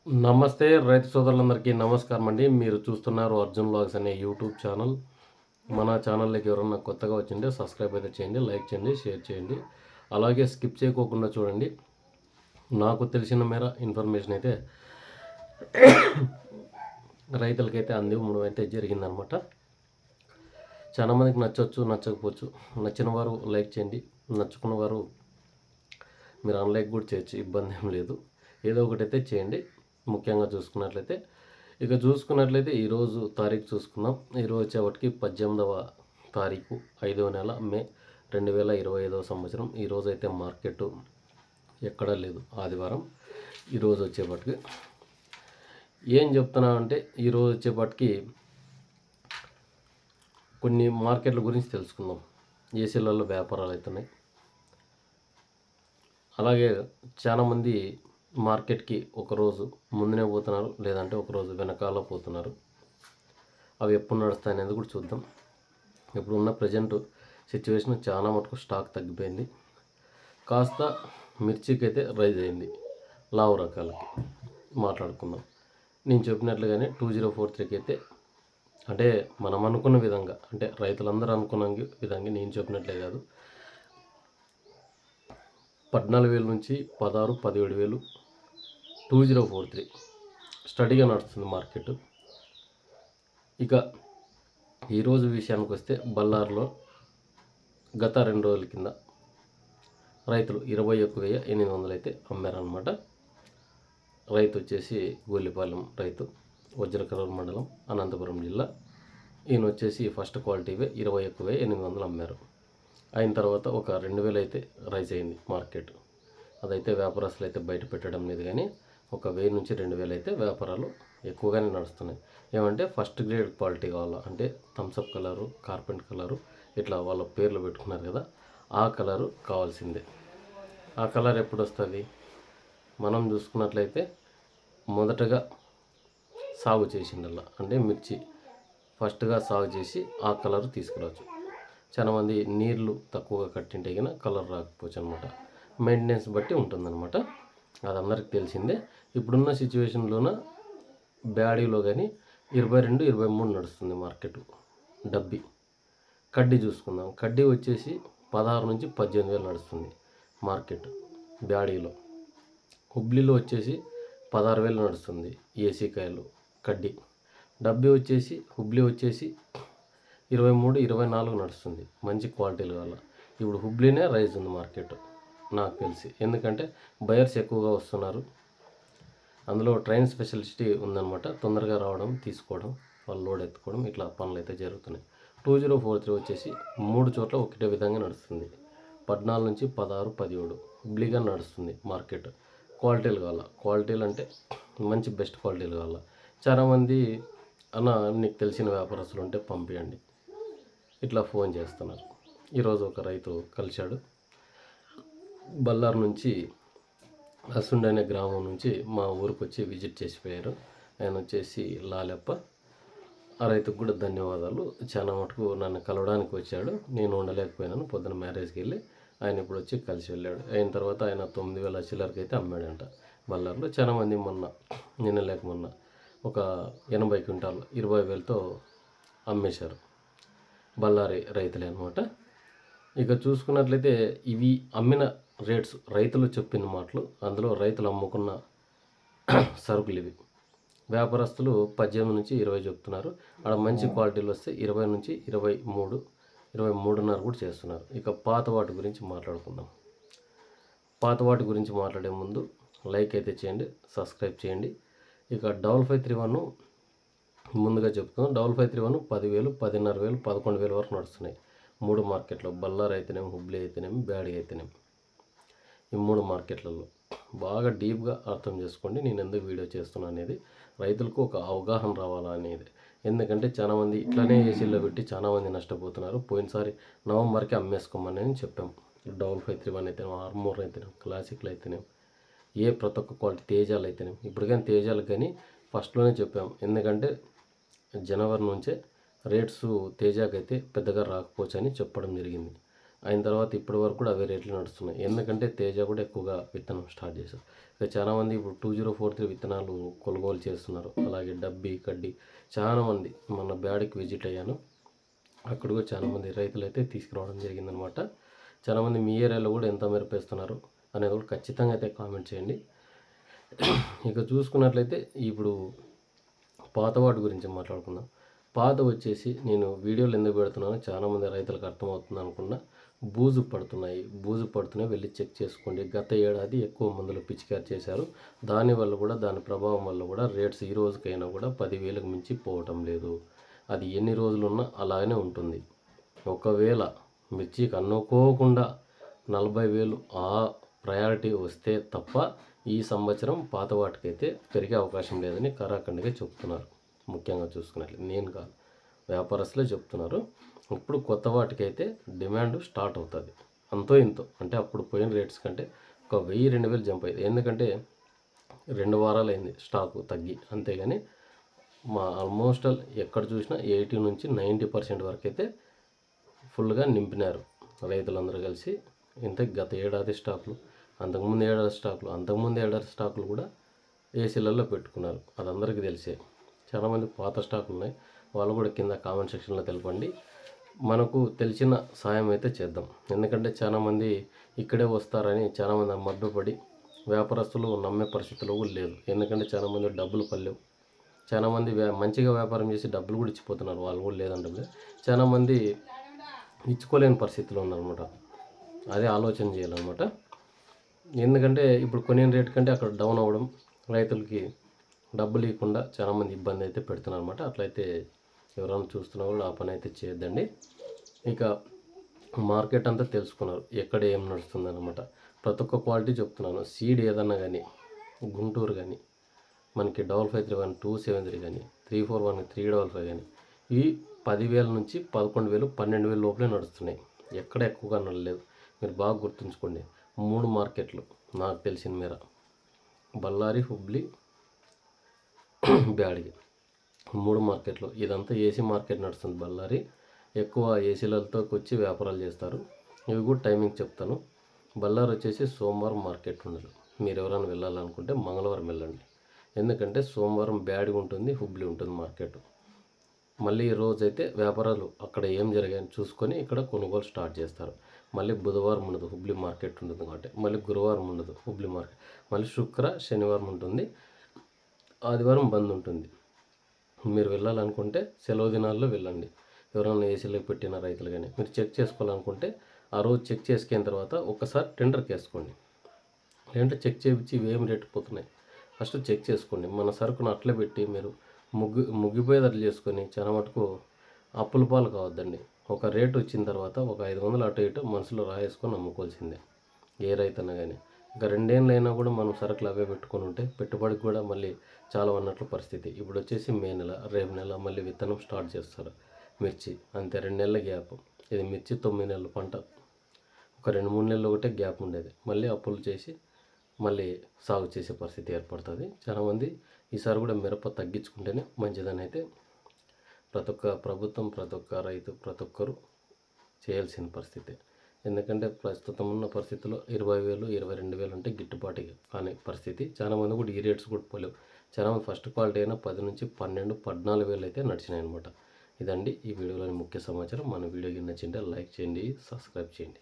నమస్తే రైతు సోదరులందరికీ నమస్కారం అండి. మీరు చూస్తున్నారు అర్జున్ వ్లాగ్స్ అనే యూట్యూబ్ ఛానల్. మన ఛానల్లోకి ఎవరన్నా కొత్తగా వచ్చింటే సబ్స్క్రైబ్ అయితే చేయండి, లైక్ చేయండి, షేర్ చేయండి. అలాగే స్కిప్ చేయకోకుండా చూడండి. నాకు తెలిసిన మేర ఇన్ఫర్మేషన్ అయితే రైతులకైతే అందివ్వడం అయితే జరిగిందనమాట. చాలా మందికి నచ్చవచ్చు, నచ్చకపోవచ్చు. నచ్చిన వారు లైక్ చేయండి, నచ్చుకున్న వారు మీరు అన్లైక్ కూడా చేయొచ్చు, ఇబ్బంది ఏం లేదు. ఏదో ఒకటైతే చేయండి. ముఖ్యంగా చూసుకున్నట్లయితే ఈరోజు తారీఖు చూసుకుందాం. ఈరోజు వచ్చేవాటికి 18వ తారీఖు 5వ నెల మే 2025వ సంవత్సరం. ఈరోజు అయితే మార్కెట్ ఎక్కడా లేదు, ఆదివారం. ఈరోజు వచ్చేపాటికి ఏం చెప్తున్నా అంటే ఈరోజు వచ్చేపాటికి కొన్ని మార్కెట్ల గురించి తెలుసుకుందాం. ఏసీలలో వ్యాపారాలు అవుతున్నాయి. అలాగే చాలామంది మార్కెట్కి ఒకరోజు ముందునే పోతున్నారు, లేదంటే ఒకరోజు వెనకాల పోతున్నారు. అవి ఎప్పుడు నడుస్తాయి అనేది కూడా చూద్దాం. ఇప్పుడున్న ప్రజెంట్ సిచ్యువేషన్ చాలా మటుకు స్టాక్ తగ్గిపోయింది. కాస్త మిర్చికి అయితే రైజ్ అయింది. లావు రకాలకి మాట్లాడుకుందాం. నేను చెప్పినట్లుగానే 2043కి అయితే అంటే మనం అనుకున్న విధంగా, అంటే రైతులందరూ అనుకున్న విధంగా నేను చెప్పినట్లే కాదు, 14,000 నుంచి 16, 17,000 2043 స్టడీగా నడుస్తుంది మార్కెట్. ఇక ఈరోజు విషయానికి వస్తే బళ్ళారిలో గత 2 రోజుల కింద రైతులు 21,800 అయితే అమ్మారనమాట. రైతు వచ్చేసి గోలిపాలెం రైతు, వజ్రకరూరు మండలం, అనంతపురం జిల్లా. ఈయన వచ్చేసి ఫస్ట్ క్వాలిటీవే 21,800 అమ్మారు. అయిన తర్వాత ఒక 2,000 అయితే రైజ్ అయింది మార్కెట్. అదైతే వ్యాపారస్తులు అయితే బయట పెట్టడం లేదు, కానీ ఒక 1000 నుంచి 2,000 అయితే వ్యాపారాలు ఎక్కువగానే నడుస్తున్నాయి. ఏమంటే ఫస్ట్ గ్రేడ్ క్వాలిటీ కావాలా, అంటే థమ్సప్ కలరు, కార్పెంట్ కలరు, ఇట్లా వాళ్ళ పేర్లు పెట్టుకున్నారు కదా, ఆ కలరు కావాల్సిందే. ఆ కలర్ ఎప్పుడు వస్తుంది? మనం చూసుకున్నట్లయితే మొదటగా సాగు చేసిండల్లా, అంటే మిర్చి ఫస్ట్గా సాగు చేసి ఆ కలర్ తీసుకురావచ్చు. చాలామంది నీళ్లు తక్కువగా కట్టింటే కన్నా కలర్ రాకపోవచ్చు అనమాట. మెయింటెనెన్స్ బట్టి ఉంటుందన్నమాట. అది అందరికి తెలిసిందే. ఇప్పుడున్న సిచ్యువేషన్లోన బ్యాడీలో కానీ 22, 23 నడుస్తుంది మార్కెట్. డబ్బి కడ్డీ చూసుకుందాం. కడ్డీ వచ్చేసి 16 నుంచి 18,000 నడుస్తుంది మార్కెట్ బ్యాడీలో. హుబ్లీలో వచ్చేసి 16,000 నడుస్తుంది ఏసీ కాయలు కడ్డీ. డబ్బి వచ్చేసి హుబ్లీ వచ్చేసి 23, 24 నడుస్తుంది మంచి క్వాలిటీల వల్ల. ఇప్పుడు హుబ్లీనే రైజ్ ఉంది మార్కెట్ నాకు తెలిసి, ఎందుకంటే బయర్స్ ఎక్కువగా వస్తున్నారు. అందులో ట్రైన్ స్పెషలిటీ ఉందన్నమాట. తొందరగా రావడం, తీసుకోవడం, వాళ్ళు లోడ్ ఎత్తుకోవడం, ఇట్లా పనులు అయితే జరుగుతున్నాయి. 2043 వచ్చేసి 3 చోట్ల ఒకటే విధంగా నడుస్తుంది. 14 నుంచి 16, 17 హుబ్లీగా నడుస్తుంది మార్కెట్. క్వాలిటీలు కావాలా, క్వాలిటీలు అంటే మంచి బెస్ట్ క్వాలిటీలు కావాలా. చాలామంది అన్న నీకు తెలిసిన వ్యాపారస్తులు ఉంటే పంపించండి ఇట్లా ఫోన్ చేస్తున్నారు. ఈరోజు ఒక రైతు కలిశాడు. బళ్ళారు నుంచి అసుండి అనే గ్రామం నుంచి మా ఊరికి వచ్చి విజిట్ చేసిపోయారు. ఆయన వచ్చేసి లాలెప్ప. ఆ రైతుకు కూడా ధన్యవాదాలు. చాలా మటుకు నన్ను కలవడానికి వచ్చాడు, నేను ఉండలేకపోయినాను. పొద్దున మ్యారేజ్కి వెళ్ళి ఆయన ఇప్పుడు వచ్చి కలిసి వెళ్ళాడు. అయిన తర్వాత ఆయన 9,000 చిల్లరకి అయితే అమ్మాడంట బళ్ళారులో. చాలామంది నిన్న లేక మొన్న ఒక 80 క్వింటాలు 20,000తో అమ్మేశారు బళ్ళారి రైతులే అనమాట. ఇక చూసుకున్నట్లయితే ఇవి అమ్మిన రేట్స్ రైతులు చెప్పిన మాటలు, అందులో రైతులు అమ్ముకున్న సరుకులు ఇవి. వ్యాపారస్తులు 18 నుంచి 20 చెప్తున్నారు. అక్కడ మంచి క్వాలిటీలు వస్తే 20 నుంచి 23, 23.5 కూడా చేస్తున్నారు. ఇక పాత వాటి గురించి మాట్లాడుకుందాం. పాత వాటి గురించి మాట్లాడే ముందు లైక్ అయితే చేయండి, సబ్స్క్రైబ్ చేయండి. ఇక 5531 ముందుగా చెప్తున్నాం. 5531 10,000, 10,500, 11,000 వరకు నడుస్తున్నాయి 3 మార్కెట్లో. బళ్ళారి అయితేనేమి, హుబ్లీ అయితేనేమి, బ్యాడీ అయితేనేమి, ఈ 3 మార్కెట్లలో బాగా డీప్గా అర్థం చేసుకోండి నేను ఎందుకు వీడియో చేస్తున్నా అనేది. రైతులకు ఒక అవగాహన రావాలా అనేది. ఎందుకంటే చాలామంది ఇట్లానే ఏసీల్లో పెట్టి చాలామంది నష్టపోతున్నారు. పోయినసారి నవంబర్కి అమ్మేసుకోమని చెప్పాం. 5531 అయితేనేమి, ఆర్మూర్ అయితేనేమి, క్లాసిక్లు అయితేనేమి, ప్రతి ఒక్క క్వాలిటీ తేజాలు అయితేనేమి. ఇప్పుడు కానీ తేజాలకు కానీ ఫస్ట్లోనే చెప్పాం, ఎందుకంటే జనవరి నుంచే రేట్స్ తేజాకి అయితే పెద్దగా రాకపోవచ్చు అని చెప్పడం జరిగింది. అయిన తర్వాత ఇప్పటి వరకు కూడా అవే రేట్లు నడుస్తున్నాయి. ఎందుకంటే తేజ కూడా ఎక్కువగా విత్తనం స్టార్ట్ చేశారు. ఇక చాలామంది ఇప్పుడు 2043 విత్తనాలు కొనుగోలు చేస్తున్నారు. అలాగే డబ్బి కడ్డి చాలామంది మన బ్యాడ్కి విజిట్ అయ్యాను. అక్కడ కూడా చాలామంది రైతులు అయితే తీసుకురావడం జరిగిందనమాట. చాలామంది మీ ఏరియాలో కూడా ఎంత మెరుపేస్తున్నారు అనేది కూడా ఖచ్చితంగా అయితే కామెంట్ చేయండి. ఇక చూసుకున్నట్లయితే ఇప్పుడు పాత వాటి గురించి మాట్లాడుకుందాం. పాత వచ్చేసి నేను వీడియోలు ఎందుకు పెడుతున్నానో చాలామంది రైతులకు అర్థమవుతుంది అనుకున్నా. బూజు పడుతున్నాయి వెళ్ళి చెక్ చేసుకోండి. గత ఏడాది ఎక్కువ మందులు పిచికారి చేశారు. దానివల్ల కూడా దాని ప్రభావం వల్ల కూడా రేట్స్ ఈ రోజుకైనా కూడా 10,000కు మించి పోవటం లేదు. అది ఎన్ని రోజులున్నా అలాగనే ఉంటుంది. ఒకవేళ మిర్చికి అనుకోకుండా 40,000 ఆ ప్రయారిటీ వస్తే తప్ప ఈ సంవత్సరం పాత వాటికైతే పెరిగే అవకాశం లేదని కరాఖండిగా చెప్తున్నారు. ముఖ్యంగా చూసుకున్నట్లు నేను కాదు, వ్యాపారస్తులే చెప్తున్నారు. ఇప్పుడు కొత్త వాటికైతే డిమాండ్ స్టార్ట్ అవుతుంది. అంతో ఇంతో అంటే అప్పుడు పోయిన రేట్స్ కంటే ఒక 1,000-2,000 జంప్ అయింది. ఎందుకంటే 2 వారాలు అయింది స్టాకు తగ్గి. అంతేగాని ఆల్మోస్ట్ ఎక్కడ చూసినా 80 నుంచి 90% వరకు అయితే ఫుల్గా నింపినారు రైతులందరూ కలిసి. ఇంత గత ఏడాది స్టాకులు, అంతకుముందు ఏడాది స్టాకులు కూడా ఏసీలలో పెట్టుకున్నారు. అది అందరికీ తెలిసే. చాలామంది పాత స్టాకులు ఉన్నాయి, వాళ్ళు కూడా కింద కామెంట్ సెక్షన్లో తెలపండి. మనకు తెలిసిన సాయం అయితే చేద్దాం. ఎందుకంటే చాలామంది ఇక్కడే వస్తారని చాలామంది మభ్యపడి వ్యాపారస్తులు నమ్మే పరిస్థితులు కూడా లేదు. ఎందుకంటే చాలామంది డబ్బులు పడలేవు. చాలామంది మంచిగా వ్యాపారం చేసి డబ్బులు కూడా ఇచ్చిపోతున్నారు, వాళ్ళు కూడా లేదంటే. చాలామంది ఇచ్చుకోలేని పరిస్థితులు ఉన్నారనమాట. అదే ఆలోచన చేయాలన్నమాట. ఎందుకంటే ఇప్పుడు కొనిన రేట్ కంటే అక్కడ డౌన్ అవ్వడం, రైతులకి డబ్బులు ఇవ్వకుండా చాలామంది ఇబ్బంది అయితే పెడుతున్నారు అనమాట. అట్లయితే ఎవరైనా చూస్తున్నా కూడా ఆ పని అయితే చేయొద్దండి. ఇక మార్కెట్ అంతా తెలుసుకున్నారు, ఎక్కడ ఏం నడుస్తుంది అనమాట. ప్రతి ఒక్క క్వాలిటీ చెప్తున్నాను. సీడ్ ఏదన్నా కానీ, గుంటూరు కానీ, మనకి 5531 273 కానీ, 341 355 కానీ, ఇవి 10,000 నుంచి 11,000 12,000 లోపలే నడుస్తున్నాయి. ఎక్కడ ఎక్కువగా నడలేదు. మీరు బాగా గుర్తుంచుకోండి. 3 మార్కెట్లు నాకు తెలిసిన మేర, బళ్ళారి, హుబ్లీ, బ్యాడ్గి 3 మార్కెట్లు. ఇదంతా ఏసీ మార్కెట్ నడుస్తుంది. బళ్ళారి ఎక్కువ ఏసీలతో వచ్చి వ్యాపారాలు చేస్తారు. ఇవి కూడా టైమింగ్ చెప్తాను. బళ్ళారి వచ్చేసి సోమవారం మార్కెట్ ఉండదు. మీరు ఎవరైనా వెళ్ళాలనుకుంటే మంగళవారం వెళ్ళండి. ఎందుకంటే సోమవారం బ్యాడ్గి ఉంటుంది, హుబ్లీ ఉంటుంది మార్కెట్. మళ్ళీ ఈ రోజైతే వ్యాపారాలు అక్కడ ఏం జరిగాయని చూసుకొని ఇక్కడ కొనుగోలు స్టార్ట్ చేస్తారు. మళ్ళీ బుధవారం ఉండదు, హుబ్లీ మార్కెట్ ఉంటుంది కాబట్టి. మళ్ళీ గురువారం ఉండదు, హుబ్లీ మార్కెట్. మళ్ళీ శనివారం ఉంటుంది, ఆదివారం బంద్ ఉంటుంది. మీరు వెళ్ళాలనుకుంటే సెలవు దినాల్లో వెళ్ళండి. ఎవరైనా ఏసీలో పెట్టిన రైతులు కానీ మీరు చెక్ చేసుకోవాలనుకుంటే ఆ రోజు చెక్ చేసుకున్న తర్వాత ఒకసారి టెండర్కి వేసుకోండి. లేదంటే చెక్ చేయించి ఇవేం రేటు పోతున్నాయి ఫస్ట్ చెక్ చేసుకోండి. మన సరుకును అట్లే పెట్టి మీరు ముగ్గిపోయేటట్లు చేసుకొని చాలా మటుకు అప్పుల పాలు కావద్దండి. ఒక రేటు వచ్చిన తర్వాత ఒక 500 అటు ఇటు మనసులో రాయేసుకొని అమ్ముకోవాల్సిందే ఏ రైతన్నా కానీ. ఇంకా 2 ఏళ్ళు అయినా కూడా మనం సరుకులు అవే పెట్టుకొని ఉంటే పెట్టుబడికి కూడా మళ్ళీ చాలా ఉన్నట్లు పరిస్థితి. ఇప్పుడు వచ్చేసి మే నెల, రేపు నెల మళ్ళీ విత్తనం స్టార్ట్ చేస్తారు మిర్చి. అంతే 2 నెలల గ్యాప్. ఇది మిర్చి 9 నెలల పంట. ఒక 2-3 నెలలు ఒకటే గ్యాప్ ఉండేది. మళ్ళీ అప్పులు చేసి మళ్ళీ సాగు చేసే పరిస్థితి ఏర్పడుతుంది. చాలామంది ఈసారి కూడా మిరప తగ్గించుకుంటేనే మంచిదని అయితే ప్రతి ఒక్క ప్రభుత్వం, ప్రతి ఒక్క రైతు, ప్రతి ఒక్కరు చేయాల్సిన పరిస్థితి. ఎందుకంటే ప్రస్తుతం ఉన్న పరిస్థితుల్లో 20,000 22,000 అంటే గిట్టుబాటు కాని పరిస్థితి. చాలామంది కూడా ఈ రేట్స్ కూడా పోలేవు. చాలామంది ఫస్ట్ క్వాలిటీ అయినా 10 నుంచి 12, 14,000 అయితే నడిచినాయి అనమాట. ఇదండి ఈ వీడియోలోని ముఖ్య సమాచారం. మన వీడియోకి నచ్చింటే లైక్ చేయండి, సబ్స్క్రైబ్ చేయండి.